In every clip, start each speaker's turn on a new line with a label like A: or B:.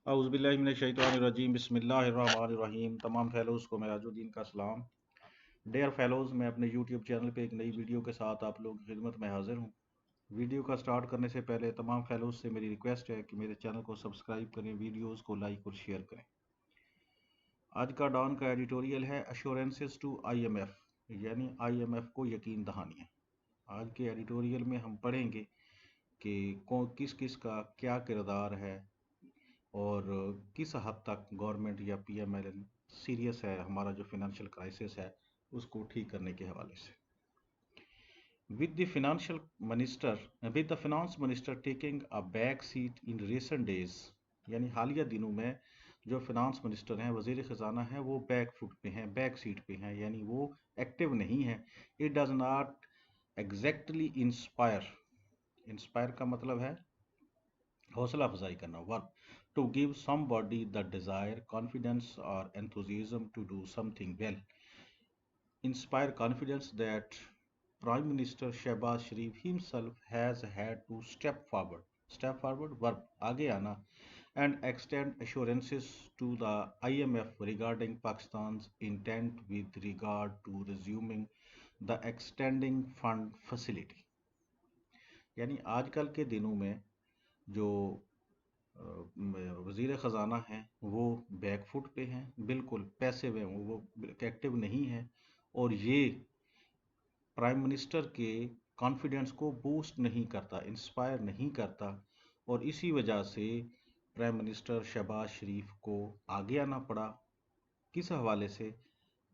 A: औज़ुबिल्लाहिमिनश्शैतानिर्रजीम बिस्मिल्लाहिर्रहमानिर्रहीम। तमाम फेलोज़ को मेराजुद्दीन का सलाम। डेयर फेलोज़, मैं अपने यूट्यूब चैनल पे एक नई वीडियो के साथ आप लोगों की खिदमत में हाजिर हूँ। वीडियो का स्टार्ट करने से पहले तमाम फेलोज़ से मेरी रिक्वेस्ट है कि मेरे चैनल को सब्सक्राइब करें, वीडियोज़ को लाइक और शेयर करें। आज का डॉन का एडिटोरियल है अश्योरेंसेस टू IMF, यानी IMF को यकीन दहानियाँ। आज के एडिटोरियल में हम पढ़ेंगे कि किस किस का क्या किरदार है और किस हद तक गवर्नमेंट या PMLN सीरियस है हमारा जो फाइनेंशियल क्राइसिस है उसको ठीक करने के हवाले से। With the finance minister taking a back seat in recent days, यानी हालिया दिनों में जो फाइनेंस मिनिस्टर हैं, वजीर ख़जाना है, वो बैक फुट पे हैं, बैक सीट पे हैं, यानी वो एक्टिव नहीं है। It does not exactly inspire का मतलब है हौसला अफजाई करना, verb to give somebody the desire, confidence और enthusiasm to do something well. Inspire confidence that Prime Minister Shehbaz Sharif himself has had to step forward verb आगे आना, and extend assurances to the IMF regarding Pakistan's intent with regard to resuming the extending fund facility। यानी आजकल के दिनों में जो वज़ीर ख़जाना हैं वो बैकफुट पे हैं, बिल्कुल पैसे में वो एक्टिव नहीं है, और ये प्राइम मिनिस्टर के कॉन्फिडेंस को बूस्ट नहीं करता, इंस्पायर नहीं करता, और इसी वजह से प्राइम मिनिस्टर शहबाज शरीफ को आगे आना पड़ा। किस हवाले से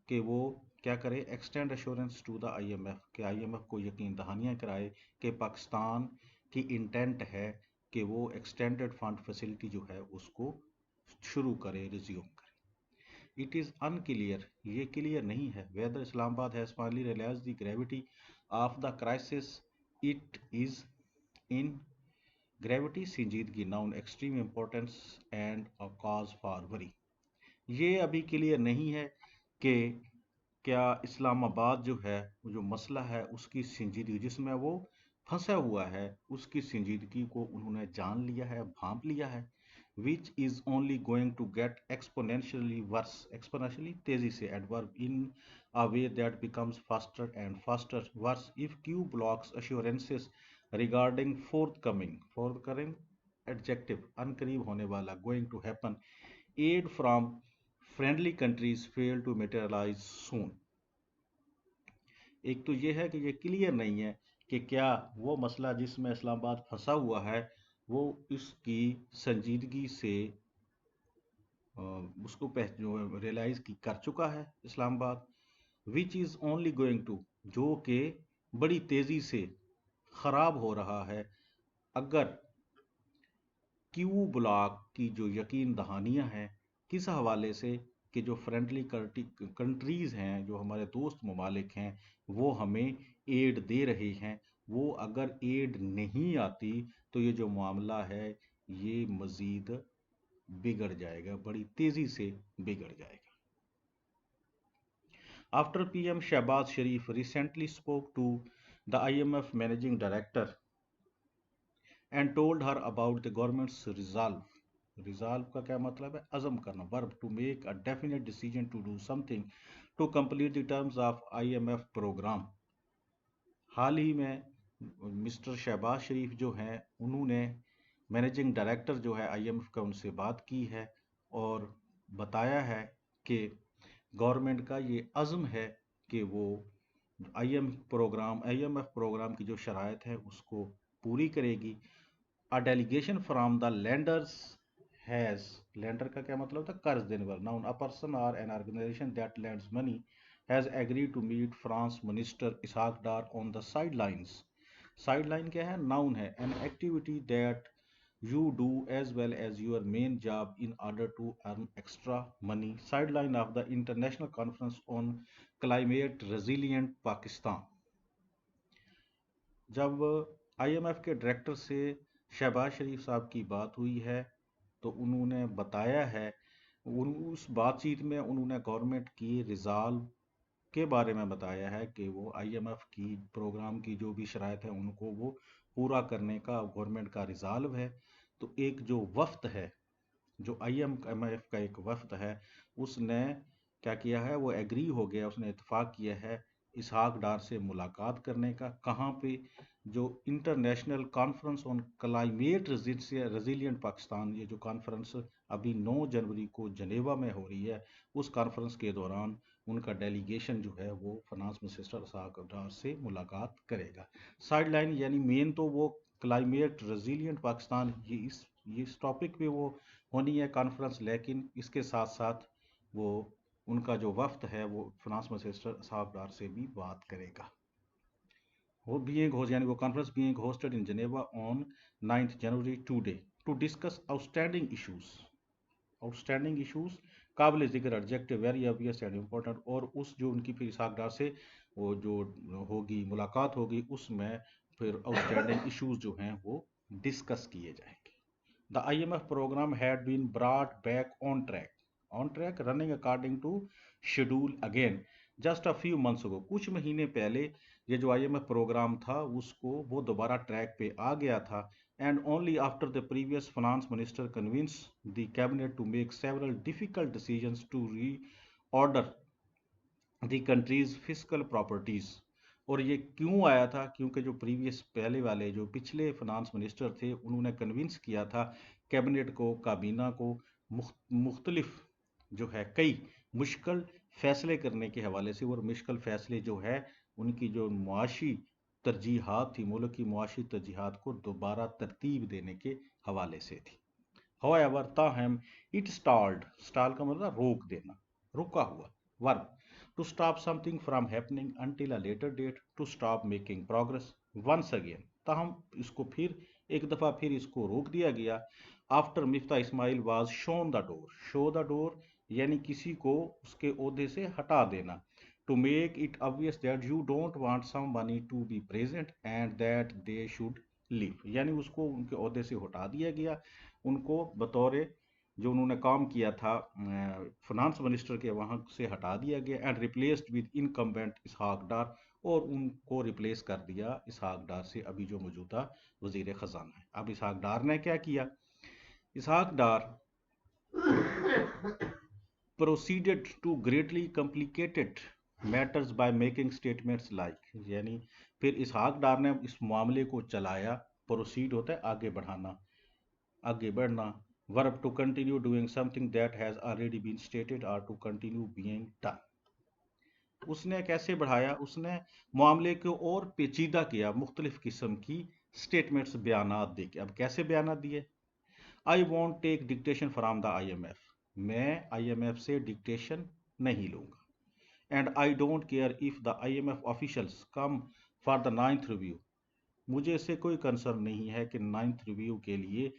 A: कि वो क्या करे, extend assurance to the IMF, कि IMF को यकीन दहानियाँ कराए कि पाकिस्तान की इंटेंट है कि वो एक्सटेंडेड फंड फैसिलिटी जो है उसको शुरू करे, रिज्यूम करे। इट इज़ अनक्लियर, ये क्लियर नहीं है, whether Islamabad has finally realised the gravity of the crisis. It is in gravity, संजीदगी, noun, extreme importance and a cause for worry. ये अभी क्लियर नहीं है कि क्या इस्लामाबाद जो है, जो मसला है उसकी संजीदगी जिसमें वो फंसा हुआ है, उसकी संजीदगी को उन्होंने जान लिया है, भांप लिया है। Which is only going to get exponentially worse, exponentially तेजी से, adverb in a way that becomes faster and faster worse if Q blocks assurances regarding forthcoming adjective, अनकरीब होने वाला, going to happen, aid from friendly countries fail to materialise soon. एक तो ये है कि ये क्लियर नहीं है कि क्या वो मसला जिसमें इस्लामाबाद फंसा हुआ है वो इसकी संजीदगी से उसको जो रियलाइज की कर चुका है Islamabad. Which is only going to, जो कि बड़ी तेज़ी से ख़राब हो रहा है अगर क्यू ब्लॉक की जो यकीन दहानियाँ हैं, किस हवाले से कि जो फ्रेंडली कंट्रीज़ हैं, जो हमारे दोस्त ममालिक हैं, वो हमें एड दे रहे हैं, वो अगर एड नहीं आती तो ये जो मामला है ये मज़ीद बिगड़ जाएगा, बड़ी तेज़ी से बिगड़ जाएगा। After PM Shahbaz Sharif recently spoke to the IMF managing director and told her about the government's resolve का क्या मतलब है, अज़म करना, verb to make a definite decision to do something to complete the terms of IMF program। हाल ही में mister Shahbaz शरीफ जो हैं उन्होंने managing director जो है IMF का उनसे बात की है और बताया है कि गवर्नमेंट का ये अज़म है कि वो IMF प्रोग्राम की जो शराइत है उसको पूरी करेगी। A delegation from the lenders has, lender का क्या मतलब था, कर्ज देने वाला, noun, a person or an organization that lends money has agreed to meet France Minister Ishaq Dar on the sidelines। sideline क्या है, नाउन है, an activity that you do as well as your main job in order to earn extra money। sideline of the international conference on climate resilient Pakistan। जब IMF के director से शहबाज शरीफ साहब की बात हुई है तो उन्होंने बताया है, उस बातचीत में उन्होंने गवर्नमेंट की रिजॉल्व के बारे में बताया है कि वो IMF की प्रोग्राम की जो भी शराइत है उनको वो पूरा करने का गवर्नमेंट का रिजॉल्व है। तो एक जो वफ्द है جو IMF کا ایک وفد ہے اس نے کیا کیا ہے، وہ ایگری ہو گیا، اس نے اتفاق کیا ہے اسحاق ڈار سے ملاقات کرنے کا۔ کہاں پہ؟ جو international conference on climate resilient Pakistan, یہ جو کانفرنس ابھی 9 جنوری کو جنیوا میں ہو رہی ہے، اس کانفرنس کے دوران ان کا ڈیلیگیشن جو ہے وہ فنانس منسٹر اسحاق ڈار سے ملاقات کرے گا۔ سائیڈ لائن یعنی مین تو وہ کلائمیٹ ریزیلینٹ پاکستان، یہ اس ٹاپک پہ وہ ہونی ہے کانفرنس، لیکن اس کے ساتھ ساتھ وہ ان کا جو وفد ہے وہ فنانس منسٹر اسحاق ڈار سے بھی بات کرے گا۔ وہ یعنی وہ conference being hosted in Geneva on 9 January today to discuss outstanding issues, قابل ذکر objective very obvious and important, اور اس جو ان کی پھر اسحاق ڈار سے وہ جو ہوگی ملاقات ہوگی اس میں پھر آؤٹ اسٹینڈنگ ایشوز جو ہیں وہ ڈسکس کیے جائیں گے۔ The IMF program had been brought back on track, running according to schedule again just a few months ago. کچھ مہینے پہلے یہ جو IMF پروگرام تھا اس کو وہ دوبارہ ٹریک پہ آ گیا تھا، and only after the previous finance minister convinced the cabinet to make several difficult decisions to reorder the country's fiscal properties. اور یہ کیوں آیا تھا؟ کیونکہ جو پریویس پہلے والے جو پچھلے فنانس منسٹر تھے انہوں نے کنونس کیا تھا کیبنٹ کو، کابینہ کو، مختلف جو ہے کئی مشکل فیصلے کرنے کے حوالے سے، اور مشکل فیصلے جو ہے ان کی جو معاشی ترجیحات تھی، ملک کی معاشی ترجیحات کو دوبارہ ترتیب دینے کے حوالے سے تھی۔ However, تاہم اٹ اسٹال کا مطلب روک دینا، رکا ہوا ورب، to stop something from happening until a later date, to stop making progress once again، تاہم اس کو پھر ایک دفعہ پھر اس کو روک دیا گیا۔ after Miftah Ismail was shown the door، show the door یعنی کسی کو اس کے عہدے سے ہٹا دینا، to make it obvious that you don't want somebody to be present and that they should leave، یعنی اس کو ان کے عہدے سے ہٹا دیا گیا، ان کو بطور جو انہوں نے کام کیا تھا فنانس منسٹر کے وہاں سے ہٹا دیا گیا، and replaced with انکمبینٹ Ishaq Dar, اور ان کو ریپلیس کر دیا اسحاق ڈار سے، ابھی جو موجودہ وزیر خزانہ ہے۔ اب اسحاق ڈار نے کیا کیا؟ Ishaq Dar proceeded to greatly complicated matters by making statements like، یعنی پھر اسحاق ڈار نے اس معاملے کو چلایا، پروسیڈ ہوتا ہے آگے بڑھانا، آگے بڑھنا، verb to continue doing something that has already been stated or to continue being done۔ اس نے کیسے بڑھایا؟ اس نے معاملے کو اور پیچیدہ کیا، مختلف قسم کی سٹیٹمنٹس، بیانات دے کے۔ اب کیسے بیانات دیے؟ I won't take dictation from the IMF، میں IMF سے ڈکٹیشن نہیں لوں گا، and I don't care if the IMF officials come for the 9th review، مجھے اس سے کوئی کنسرن نہیں ہے کہ 9th ریویو کے لیے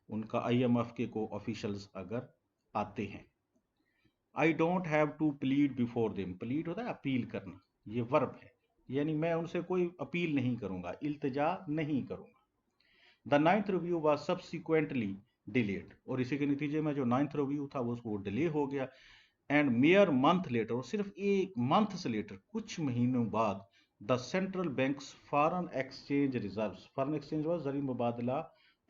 A: ان کا IMF کے کو آفیشلز اگر آتے ہیں۔ I don't have to plead before them، plead ہوتا ہے اپیل کرنا، یہ ورب ہے، یعنی میں ان سے کوئی اپیل نہیں کروں گا، التجا نہیں کروں گا۔ The 9th review was subsequently delayed، اور اسی کے نتیجے میں جو 9th ریویو تھا وہ ڈیلے ہو گیا، اینڈ mere month later، اور صرف ایک منتھ سے لیٹر کچھ مہینوں بعد، the central bank's foreign exchange reserves، foreign exchange was زرعی مبادلہ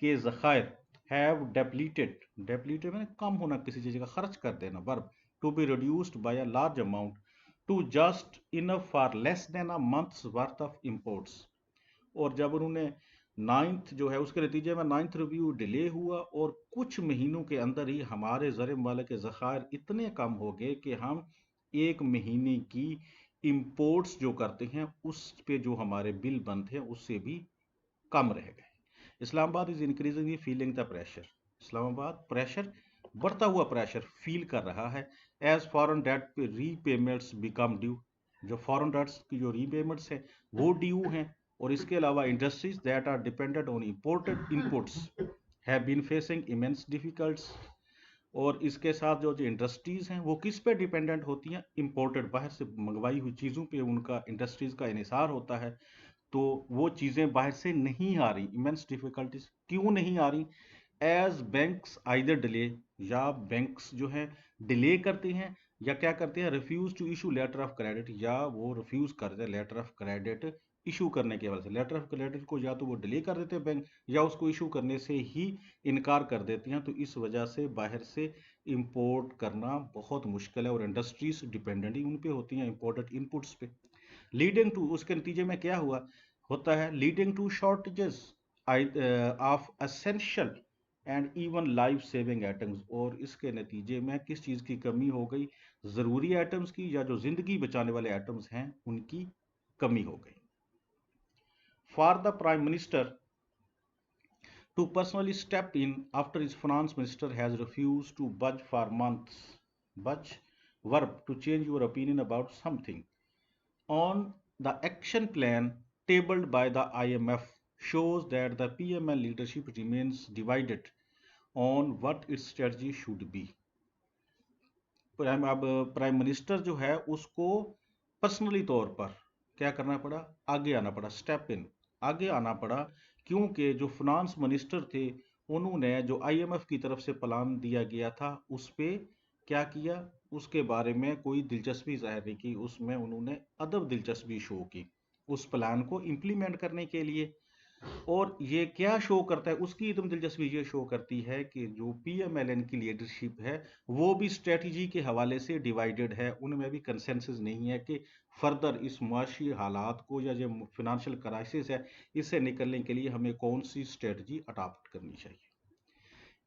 A: کے ذخائر، have depleted میں کم ہونا، کسی چیز کا خرچ کر دینا، verb to be reduced by a large amount to just enough for less than a month's worth of imports۔ اور جب انہوں نے 9th جو ہے اس کے نتیجے میں 9th ریویو ڈیلے ہوا، اور کچھ مہینوں کے اندر ہی ہمارے زر مبادلہ کے ذخائر اتنے کم ہو گئے کہ ہم ایک مہینے کی امپورٹس جو کرتے ہیں اس پہ جو ہمارے بل بنتے ہیں اس سے بھی کم رہ گئے۔ Islamabad is increasingly feeling the pressure, Islamabad pressure, بڑھتا ہوا پریشر فیل کر رہا ہے، as foreign debt repayments become due, جو فارن ڈیٹس کی جو ری پیمنٹس ہیں وہ ڈیو ہیں، اور اس کے علاوہ industries that are dependent on imported inputs have been facing immense difficulties, اور اس کے ساتھ جو انڈسٹریز ہیں وہ کس پہ ڈیپینڈنٹ ہوتی ہیں؟ امپورٹڈ، باہر سے منگوائی ہوئی چیزوں پہ ان کا انڈسٹریز کا انحصار ہوتا ہے، تو وہ چیزیں باہر سے نہیں آ رہی، ایمنس ڈیفیکلٹیز کیوں نہیں آ رہی؟ ایز بینکس آئیدر ڈیلے، یا بینکس جو ہیں ڈیلے کرتے ہیں، یا کیا کرتے ہیں؟ Refuse to issue letter of credit, یا وہ ریفیوز کرتے ہیں لیٹر آف کریڈٹ इशू करने के हवाले से लेटर ऑफ क्रेडिट को या तो वो डिले कर देते हैं बैंक, या उसको इशू करने से ही इनकार कर देती हैं। तो इस वजह से बाहर से इंपोर्ट करना बहुत मुश्किल है, और इंडस्ट्रीज डिपेंडेंट ही उन पे होती हैं, इंपोर्टेड इनपुट्स पे। लीडिंग टू, उसके नतीजे में क्या हुआ होता है, leading to shortages of essential and even life saving items. और इसके नतीजे में किस चीज़ की कमी हो गई, ज़रूरी आइटम्स की, या जो ज़िंदगी बचाने वाले आइटम्स हैं उनकी कमी हो गई। For the prime minister to personally step in after his finance minister has refused to budge for months. Budge, verb to change your opinion about something. On the action plan tabled by the IMF shows that the PML leadership remains divided on what its strategy should be. Prime minister जो है उसको personally तौर पर क्या करना पड़ा, आगे आना पड़ा, स्टेप इन, आगे आना पड़ा, क्योंकि जो फिनांस मिनिस्टर थे उन्होंने जो आईएमएफ की तरफ से प्लान दिया गया था उस पे क्या किया, उसके बारे में कोई दिलचस्पी जाहिर नहीं की, उसमें उन्होंने अदब दिलचस्पी शो की उस प्लान को इम्प्लीमेंट करने के लिए। और ये क्या शो करता है, उसकी एकदम दिलचस्पी ये शो करती है कि जो पीएमएलएन की लीडरशिप है वो भी स्ट्रेटजी के हवाले से डिवाइडेड है, उनमें भी कंसेंसस नहीं है कि फर्दर इस मुआशी हालात को या जो फिनेंशियल क्राइसिस है इससे निकलने के लिए हमें कौन सी स्ट्रेटजी अडॉप्ट करनी चाहिए।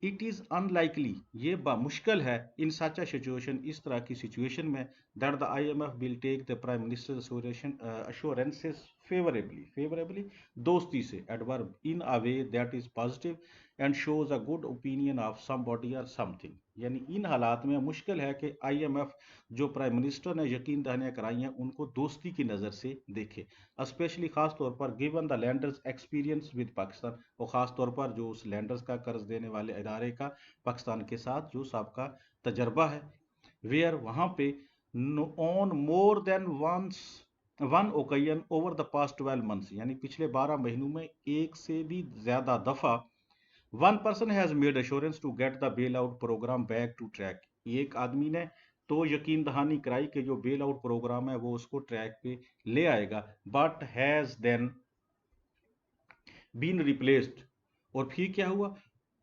A: इट इज अनलाइकली, ये मुश्किल है, इन सच अ सिचुएशन, इस तरह की सिचुएशन में, that the IMF will take the prime minister assurances favorably, दोस्ती से, adverb, in a way that is positive and shows a good opinion of somebody और समथिंग। यानी इन हालात में मुश्किल है कि आईएमएफ जो प्राइम मिनिस्टर ने यकीन दहानियां कराई हैं उनको दोस्ती की नज़र से देखे, स्पेशली खास तौर पर given the landers experience with Pakistan, और ख़ास तौर पर जो उस लैंडर्स का कर्ज देने वाले इदारे का पाकिस्तान के साथ जो सबका तजर्बा है, वेयर वहाँ पे on more than one occasion over the past 12 months, यानी पिछले 12 महीनों में एक से भी ज़्यादा दफ़ा one person has made assurance to get the bail out programme back to track, एक आदमी ने तो यकीन दहानी कराई कि जो बेल आउट प्रोग्राम है वो उसको ट्रैक पे ले आएगा, but has then been replaced, और फिर क्या हुआ,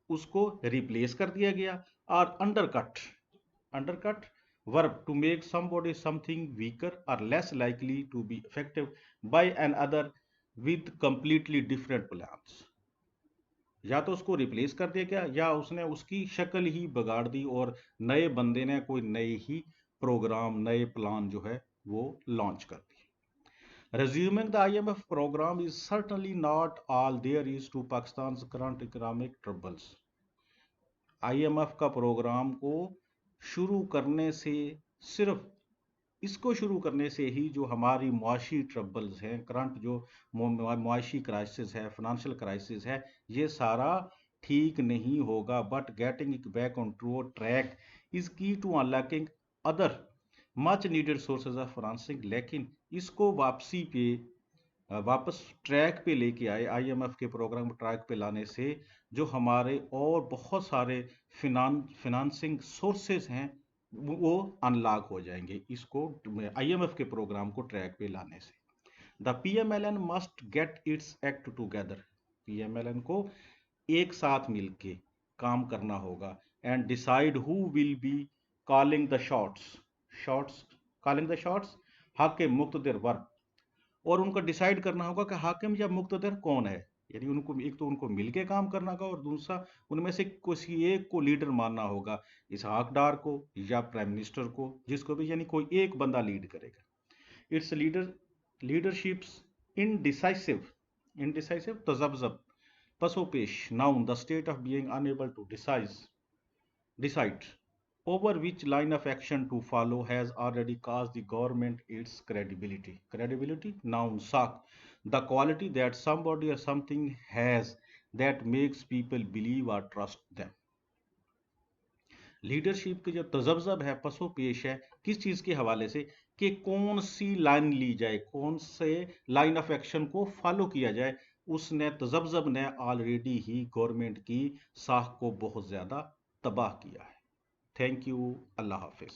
A: उसको रिप्लेस कर दिया गया। और undercut verb to make somebody something weaker और less likely to be effective by another with completely different plans, या तो उसको रिप्लेस कर दिया गया या उसने उसकी शक्ल ही बिगाड़ दी और नए बंदे ने कोई नए ही प्रोग्राम, नए प्लान जो है वो लॉन्च कर दिए। Resuming the IMF program is certainly not all there is to Pakistan's current economic troubles. IMF का प्रोग्राम को शुरू करने से, सिर्फ इसको शुरू करने से ही जो हमारी मुआशी ट्रबल्स हैं, करंट जो मुआशी क्राइसिस है, फाइनेंशियल क्राइसिस है, ये सारा ठीक नहीं होगा, but getting it back on true track is key to unlocking other much needed sources of financing. लेकिन इसको वापस ट्रैक पे लेके आए, आईएमएफ के प्रोग्राम ट्रैक पे लाने से जो हमारे और बहुत सारे फिनांसिंग सोर्सेज हैं वो अनलॉक हो जाएंगे, इसको आईएमएफ के प्रोग्राम को ट्रैक पे लाने से। The PMLN must get it's act together, PMLN को एक साथ मिलके काम करना होगा, and decide who will be calling the shots calling the shots, हाकिम मुक्तदर वर्ब, और उनको डिसाइड करना होगा कि हाकिम या मुक्तदर कौन है, यानी उनको एक तो उनको मिलके काम करना होगा और दूसरा उनमें से किसी एक को लीडर मानना होगा, इसहाक डार को या प्राइम मिनिस्टर को, जिसको भी, यानी कोई एक बंदा लीड करेगा। इट्स लीडरशिप्स इनडिसाइसिव तजब्जब, पसोपेश, noun the state of being unable to decide over which line of action to follow has already caused the government its credibility, noun sak, the quality that somebody or something has that makes people believe or trust them। Leadership की जो तजब्जब है, पसो पेश है, किस चीज के हवाले से कि कौन सी लाइन ली जाए, कौन से लाइन ऑफ एक्शन को फॉलो किया जाए, उसने तजब्जब ने ऑलरेडी ही गवर्नमेंट की साख को बहुत ज्यादा तबाह किया है। Thank you, Allah Hafiz.